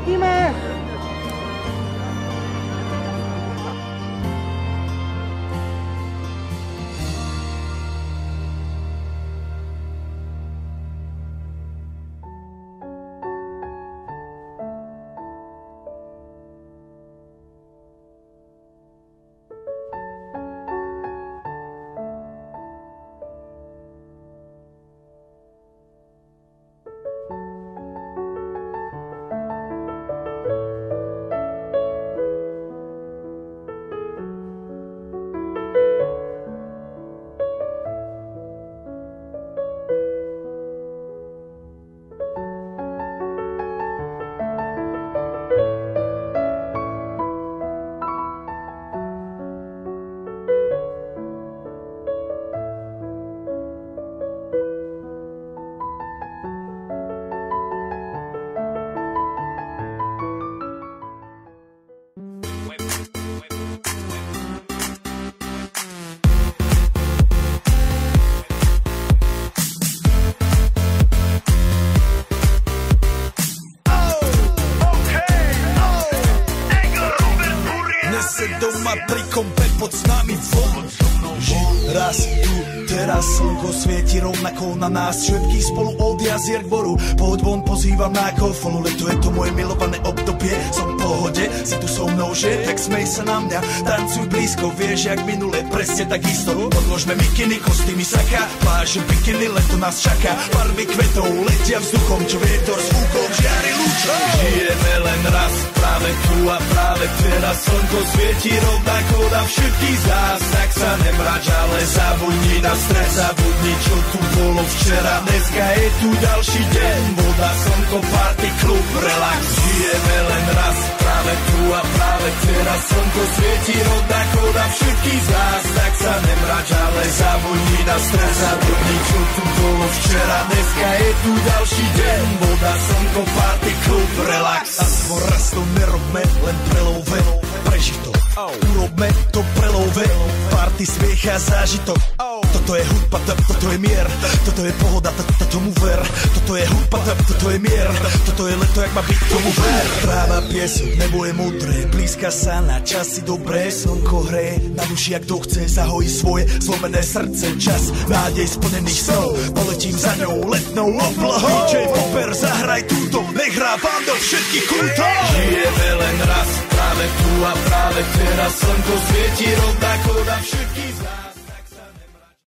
Ideme! Doma pri kompe pod s nami von. Raz tu, teraz slnko svieti rovnako na nás. Všetky spolu od jazier k boru. Poď von, pozývam na golfonu. Leto je to moje milované obdobie. Som v pohode, si tu so mnou, že? Tak smej sa na mňa, tancuj blízko. Vieš, jak minule, presne takisto. Odložme mikiny, kostýmy saka. Pláže, bikiny, leto nás čaká. Barvy kvetov letia vzduchom, čo vietor s fúkom žiari lúčom. Žijeme len raz, práve tu a práve teraz. Slnko svieti rovnako na všetkých z nás. Tak sa nemrač, ale zabudni na stres. Zabudni, čo tu bolo včera. Dneska je tu ďalší deň. Voda, slnko, party, klub, relax. Žijeme len raz, práve tu a práve teraz. Slnko svieti rovnako na všetkých z nás. Tak sa nemrač, ale zabudni na stres. Zabudni, čo tu bolo včera. Dneska je tu ďalší deň. Voda, slnko, party, klub, relax. A svoj raz to nerobme, len prelove. Prežitok, urobme to prelove. Party, smiech a zážitok. Toto je hudba, toto je mier. Toto je pohoda, tomu ver. Toto je hudba, toto je mier. Toto je leto, jak má byť, tomu ver. Tráva, piesok, nebo je modré. Blízka sa na časy dobré. Slnko hreje na duši, jak to chce. Zahojí svoje zlomené srdce. Čas nádej splnených snov. Poletím za ňou letnou oblohou. DJ Popper, zahraj túto. Nech hrá vám do všetkých kútov. Žijeme len raz, práve tu a práve teraz. Slnko svieti rovnako na všetkých z nás.